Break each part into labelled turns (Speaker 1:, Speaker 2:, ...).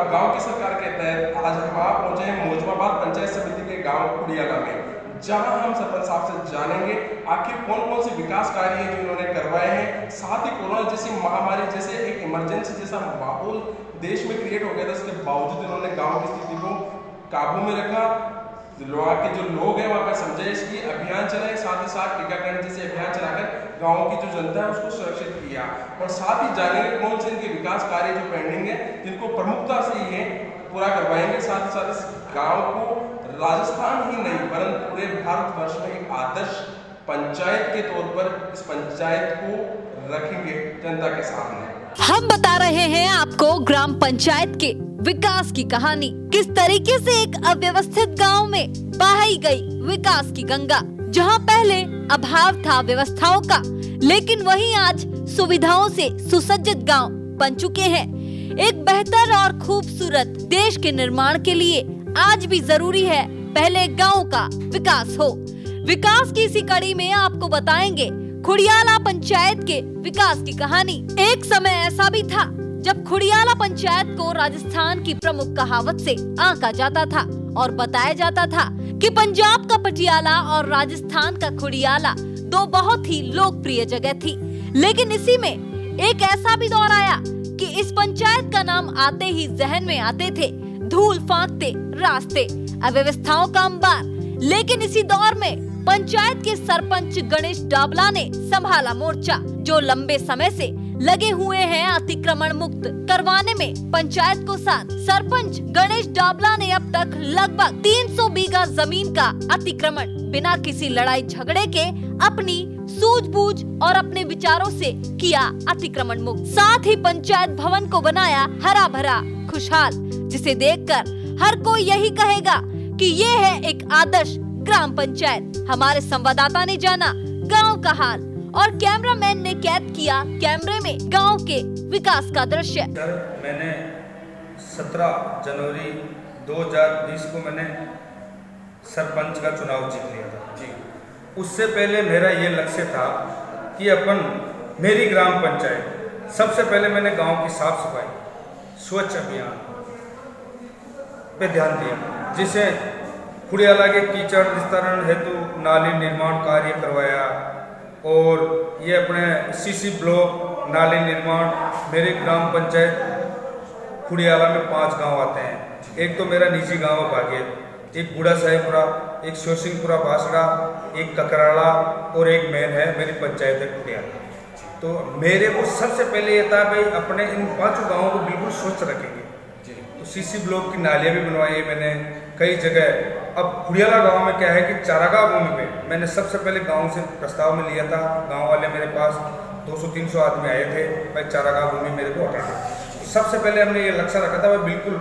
Speaker 1: गांव की सरकार के तहत आज हम आप पहुंचे हैं मोजमाबाद पंचायत समिति के गांव कुड़ियाला में, जहां हम सरपंच साहब से जानेंगे आखिर कौन कौन से विकास कार्य जो इन्होंने करवाए हैं। साथ ही कोरोना जैसी महामारी जैसे एक इमरजेंसी जैसा माहौल देश में क्रिएट हो गया था, उसके बावजूद इन्होंने गाँव की स्थिति को काबू में रखा। वहाँ के जो लोग हैं वहाँ पर समझाइश की अभियान चलाए, साथ ही साथ टीकाकरण जैसे अभियान चलाकर गाँव की जो जनता है उसको सुरक्षित किया। और साथ ही जानेंगे कौन से इनके विकास कार्य जो पेंडिंग है जिनको प्रमुखता से ये पूरा करवाएंगे। साथ ही साथ इस गाँव को राजस्थान ही नहीं परंतु पूरे भारतवर्ष में एक आदर्श पंचायत के तौर पर इस पंचायत को रखेंगे जनता के सामने।
Speaker 2: हम बता रहे हैं आपको ग्राम पंचायत के विकास की कहानी, किस तरीके से एक अव्यवस्थित गांव में बहाई गई विकास की गंगा, जहां पहले अभाव था व्यवस्थाओं का, लेकिन वहीं आज सुविधाओं से सुसज्जित गांव बन चुके हैं। एक बेहतर और खूबसूरत देश के निर्माण के लिए आज भी जरूरी है पहले गांव का विकास हो। विकास की इसी कड़ी में आपको बताएंगे खुड़ियाला पंचायत के विकास की कहानी। एक समय ऐसा भी था जब खुड़ियाला पंचायत को राजस्थान की प्रमुख कहावत से आंका जाता था और बताया जाता था कि पंजाब का पटियाला और राजस्थान का खुड़ियाला दो बहुत ही लोकप्रिय जगह थी। लेकिन इसी में एक ऐसा भी दौर आया कि इस पंचायत का नाम आते ही जहन में आते थे धूल फांकते रास्ते, अव्यवस्थाओं का अंबार। लेकिन इसी दौर में पंचायत के सरपंच गणेश डाबला ने संभाला मोर्चा, जो लंबे समय से लगे हुए हैं अतिक्रमण मुक्त करवाने में पंचायत को साथ। सरपंच गणेश डाबला ने अब तक लगभग 300 बीघा जमीन का अतिक्रमण बिना किसी लड़ाई झगड़े के अपनी सूझबूझ और अपने विचारों से किया अतिक्रमण मुक्त। साथ ही पंचायत भवन को बनाया हरा भरा खुशहाल, जिसे देखकर हर कोई यही कहेगा कि ये है एक आदर्श ग्राम पंचायत। हमारे संवाददाता ने जाना गांव का हाल और कैमरामैन ने कैद किया कैमरे में गांव के विकास का दृश्य।
Speaker 3: मैंने 17 जनवरी 2020 को मैंने सरपंच का चुनाव जीत लिया था जी। उससे पहले मेरा ये लक्ष्य था कि मेरी ग्राम पंचायत सबसे पहले मैंने गांव की साफ सफाई स्वच्छ अभियान पे ध्यान दिया, जिसे खुड़ियाला के कीचड़ निस्तारण हेतु नाली निर्माण कार्य करवाया। और ये अपने सीसी ब्लॉक नाली निर्माण, मेरे ग्राम पंचायत खुड़ियाला में 5 गांव आते हैं। एक तो मेरा निजी गांव है बागेत, एक बूढ़ा साहिबपुरा, एक शोसिंगपुरा बासड़ा, एक ककराला और एक मेन है मेरी पंचायत है खुड़ियाला। तो मेरे को सबसे पहले ये था भाई अपने इन 5 गाँवों को बिल्कुल स्वच्छ रखेंगे। तो सीसी ब्लॉक की नालियाँ भी बनवाई मैंने कई जगह। अब खुड़ियाला गांव में क्या है कि चारागाह भूमि पे मैंने सबसे पहले गांव से प्रस्ताव में लिया था। गांव वाले मेरे पास 200-300 आदमी आए थे, भाई चारागाह भूमि मेरे को हटाना। सबसे पहले हमने ये लक्ष्य रखा था भाई बिल्कुल,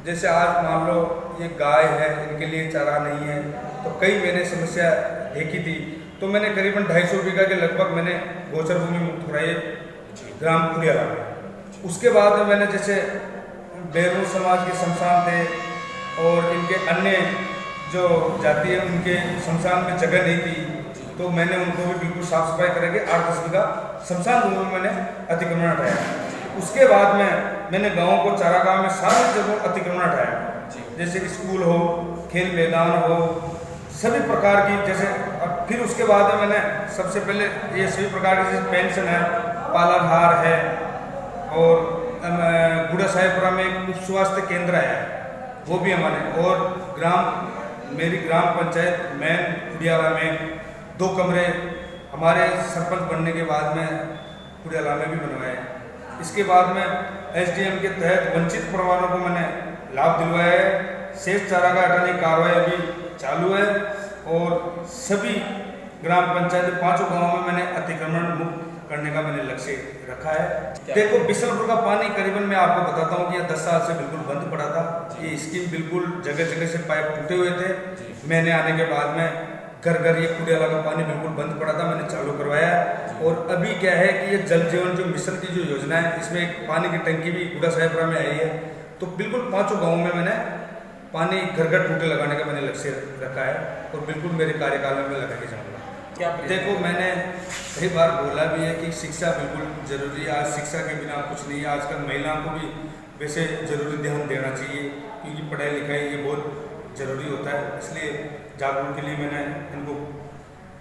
Speaker 3: जैसे आज मान लो ये गाय है, इनके लिए चारा नहीं है, तो कई मैंने समस्या देखी थी। तो मैंने करीबन 250 बीघा के लगभग मैंने गोचर भूमि मुक्त कराई ग्राम खुड़ियाला में। उसके बाद में मैंने जैसे बैरू समाज के शमशान थे और इनके अन्य जो जाति है उनके शमशान में जगह नहीं थी, तो मैंने उनको भी बिल्कुल साफ सफाई करके 8-10 बीघा शमशान भूमि में मैंने अतिक्रमण हटाया। उसके बाद में मैंने गाँव को चारागाह में सारी जगहों अतिक्रमण हटाया, जैसे स्कूल हो, खेल मैदान हो, सभी प्रकार की। जैसे फिर उसके बाद में मैंने सबसे पहले ये सभी प्रकार की जैसे पेंशन है, पालाधार है और बूढ़ा साहिबपुरा में एक स्वास्थ्य केंद्र है, वो भी हमारे। और मेरी ग्राम पंचायत मैन खुड़ियाला में 2 कमरे हमारे सरपंच बनने के बाद में खुड़ियाला में भी बनवाए। इसके बाद में एसडीएम के तहत वंचित परिवारों को मैंने लाभ दिलवाया है। शेष चारागाह हटाने की कार्रवाई अभी चालू है और सभी ग्राम पंचायत 5 गाँवों में मैंने अतिक्रमण मुक्त करने का मैंने लक्ष्य रखा है। देखो बिसलपुर का पानी करीबन मैं आपको बताता हूँ कि यह 10 साल से बिल्कुल बंद पड़ा था। ये स्कीम बिल्कुल जगह जगह से पाइप टूटे हुए थे। मैंने आने के बाद में घर घर ये खुड़ियाला का पानी बिल्कुल बंद पड़ा था, मैंने चालू करवाया। और अभी क्या है कि ये जल जीवन जो मिशन की जो योजना है, इसमें एक पानी की टंकी भी बूढ़ा साहिबपुरा में आई है। तो बिल्कुल 5 गाँव में मैंने पानी घर घर टूटे लगाने का मैंने लक्ष्य रखा है और बिल्कुल मेरे कार्यकाल में मैं लगा के जाऊँगा। देखो मैंने कई बार बोला भी है कि शिक्षा बिल्कुल जरूरी है। आज शिक्षा के बिना कुछ नहीं है। आजकल महिलाओं को भी वैसे ज़रूरी ध्यान देना चाहिए, क्योंकि पढ़ाई लिखाई ये बहुत ज़रूरी होता है। इसलिए जागरूक के लिए मैंने इनको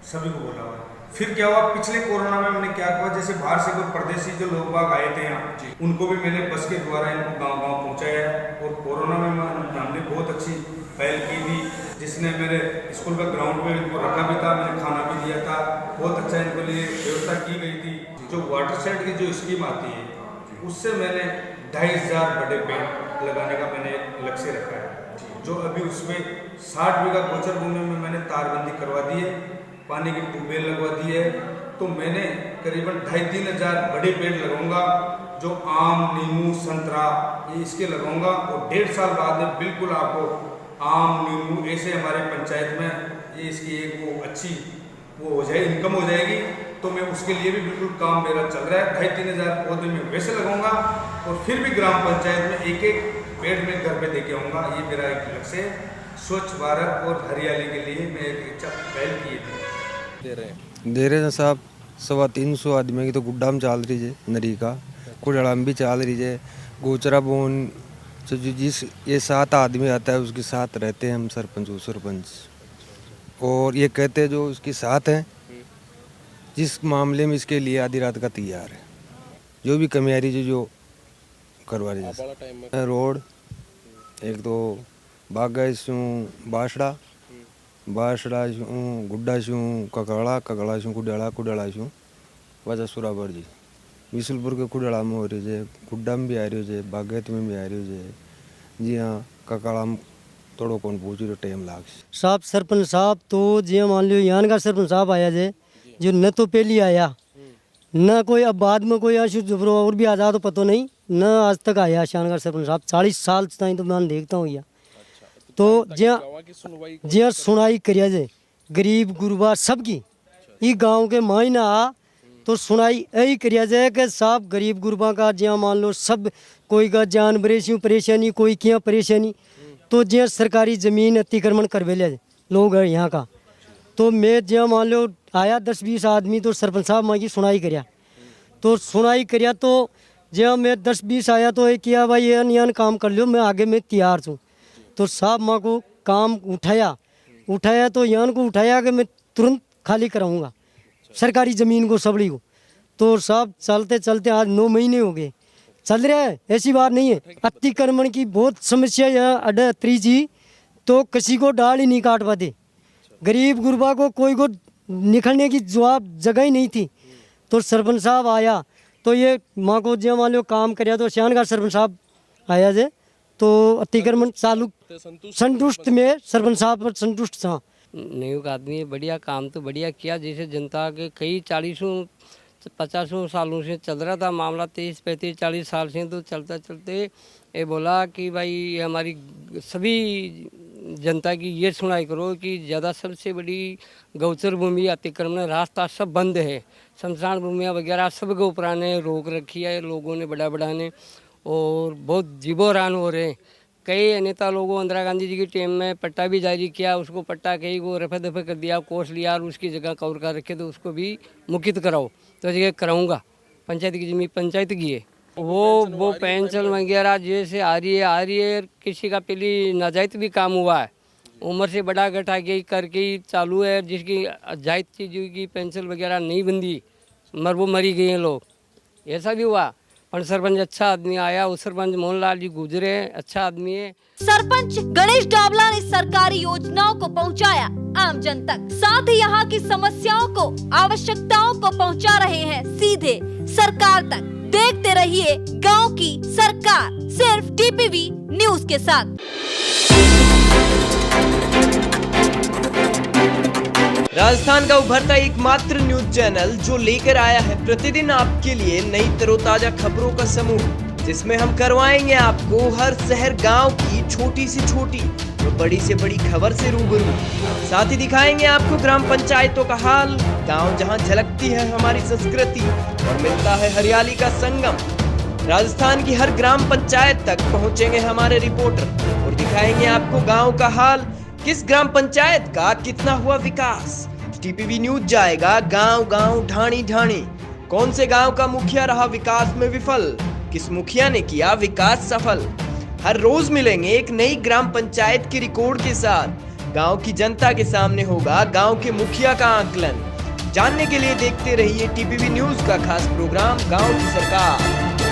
Speaker 3: सभी को बोला हुआ है। फिर क्या हुआ, पिछले कोरोना में मैंने क्या किया, जैसे बाहर से कोई परदेशी जो लोग बाग आए थे यहाँ, उनको भी मैंने बस के द्वारा इनको गांव-गांव पहुँचाया है। और कोरोना में हमने बहुत अच्छी पहल की थी, जिसने मेरे स्कूल का ग्राउंड में इनको रखा भी था, मैंने खाना भी दिया था, बहुत अच्छा इनके लिए व्यवस्था की गई थी। जो वाटर शेड की जो स्कीम आती है, उससे मैंने 2500 बड़े पेड़ लगाने का मैंने एक लक्ष्य रखा है। जो अभी उसमें 60 बीघा गोचर भूमि में मैंने तारबंदी करवा दी है, पानी की ट्यूबवेल लगवा दी है। तो मैंने करीबन 2500-3000 हज़ार बड़े पेड़ लगाऊंगा, जो आम, नींबू, संतरा ये इसके लगाऊंगा। और 1.5 साल बाद में बिल्कुल आपको आम, नींबू ऐसे हमारे पंचायत में ये इसकी एक वो अच्छी वो हो जाए, इनकम हो जाएगी। तो मैं उसके लिए भी बिल्कुल काम मेरा चल रहा है। 2500-3000 हज़ार पौधे में वैसे लगाऊंगा, और फिर भी ग्राम पंचायत में एक पेड़ में घर पे दे के आऊँगा। ये मेरा एक लक्ष्य है। स्वच्छ भारत और हरियाली के लिए मैं एक इच्छा पहल की
Speaker 4: दे रहे हैं साहब। 350 आदमी की तो गुड्डा में चाल रही है, नरी का कुड़ाम भी चाल रही है, गोचरा बोन जो जिस ये 7 आदमी आता है उसके साथ रहते हैं हम सरपंच। और ये कहते हैं जो उसके साथ हैं, जिस मामले में इसके लिए आधी रात का तैयार है, जो भी कमी आ रही है जो करवा रही है। रोड एक तो बागा बासड़ा गुड्डा ककड़ा कुडाला वजह सुराबर जी विशुलपुर के कुडाला में हो रही है, गुड्डा में भी आ रही है, बागैत में भी आ रही है जी। हाँ, ककड़ा में थोड़ो कौन पूछी तो टाइम लाग
Speaker 5: साहब। सरपंच साहब तो जी मान लो यहाँ का सरपंच साहब आया जे, जो न तो पहली आया न कोई, अब बाद में कोई आशु जुबरो और भी आज़ाद तो पता नहीं, न आज तक आया शानदार सरपंच साहब। 40 साल ताई तो मैं देखता हूँ यहाँ। तो जिया सुनाई करिया जे गरीब गुरबा सबकी, ये गांव के मायना तो सुनाई यही करिया जाए कि साहब गरीब गुरबा का जिया मान लो सब, कोई का जानवरे से परेशानी, कोई क्या परेशानी, तो जिया सरकारी ज़मीन अतिक्रमण करवे ले लोग है यहाँ का। तो मैं जिया मान लो आया 10-20 आदमी, तो सरपंच साहब माँ की सुनाई करिया, तो सुनाई करिया तो जिया मैं 10-20 आया तो ये किया भाई यान काम कर लो, मैं आगे मैं तैयार हूँ। तो साहब माँ को काम उठाया तो यान को उठाया कि मैं तुरंत खाली कराऊंगा सरकारी ज़मीन को सबड़ी को। तो साहब चलते चलते आज 9 महीने हो गए, चल रहा है, ऐसी बात नहीं है। अतिक्रमण की बहुत समस्या यहाँ अड्डा अत्री जी, तो किसी को डाल ही नहीं काट पाते, गरीब गुरबा को कोई को निकलने की जवाब जगह ही नहीं थी। तो सरपंच साहब आया तो ये माँ को जो मान लो काम कराया, तो श्यान का सरपंच साहब आया जे, तो अतिक्रमण चालू संतुष्ट में सरपंच साहब पर संतुष्ट था।
Speaker 6: नियुक्त आदमी है, बढ़िया काम तो बढ़िया किया। जैसे जनता के कई 40-50 सालों से चल रहा था मामला, 30-35-40 साल से, तो चलते चलते ये बोला कि भाई ये हमारी सभी जनता की ये सुनाई करो कि ज़्यादा सबसे बड़ी गौचर भूमि अतिक्रमण रास्ता सब बंद है, शमशान भूमियाँ वगैरह सब के ऊपर ने रोक रखी है लोगों ने बड़ा ने, और बहुत जीबोरान हो रहे हैं। कई नेता लोगों इंदिरा गांधी जी की टीम में पट्टा भी जारी किया, उसको पट्टा कई को रफे दफे कर दिया, कोर्स लिया और उसकी जगह कवर कर रखे, तो उसको भी मुक्त कराओ। तो जगह कराऊंगा, पंचायत की जमीन पंचायत की है, वो पेंशन वगैरह जैसे आ रही है। किसी का पहली नाजायज भी काम हुआ है, उम्र से बड़ा घटा के करके ही चालू है, जिसकी जायज चीज़ों की पेंशन वगैरह नहीं बंदी, वो मरी गए हैं लोग, ऐसा भी हुआ। पर सरपंच अच्छा आदमी आया, उस सरपंच मोहनलाल जी गुजरे, अच्छा आदमी है।
Speaker 2: सरपंच गणेश डावला ने सरकारी योजनाओं को पहुंचाया आम जन तक, साथ ही यहाँ की समस्याओं को, आवश्यकताओं को पहुंचा रहे हैं सीधे सरकार तक। देखते रहिए गांव की सरकार, सिर्फ टीपीवी न्यूज के साथ।
Speaker 7: राजस्थान का उभरता एकमात्र न्यूज चैनल जो लेकर आया है प्रतिदिन आपके लिए नई तरोताजा खबरों का समूह, जिसमें हम करवाएंगे आपको हर शहर गांव की छोटी से छोटी और बड़ी से बड़ी खबर से रूबरू। साथ ही दिखाएंगे आपको ग्राम पंचायतों का हाल, गांव जहां झलकती है हमारी संस्कृति और मिलता है हरियाली का संगम। राजस्थान की हर ग्राम पंचायत तक पहुंचेंगे हमारे रिपोर्टर और दिखाएंगे आपको गाँव का हाल, किस ग्राम पंचायत का कितना हुआ विकास। टीपीवी न्यूज जाएगा गांव गांव, ढाणी ढाणी, कौन से गांव का मुखिया रहा विकास में विफल, किस मुखिया ने किया विकास सफल। हर रोज मिलेंगे एक नई ग्राम पंचायत के रिकॉर्ड के साथ। गांव की जनता के सामने होगा गांव के मुखिया का आकलन। जानने के लिए देखते रहिए टीपीवी न्यूज का खास प्रोग्राम गांव की सरकार।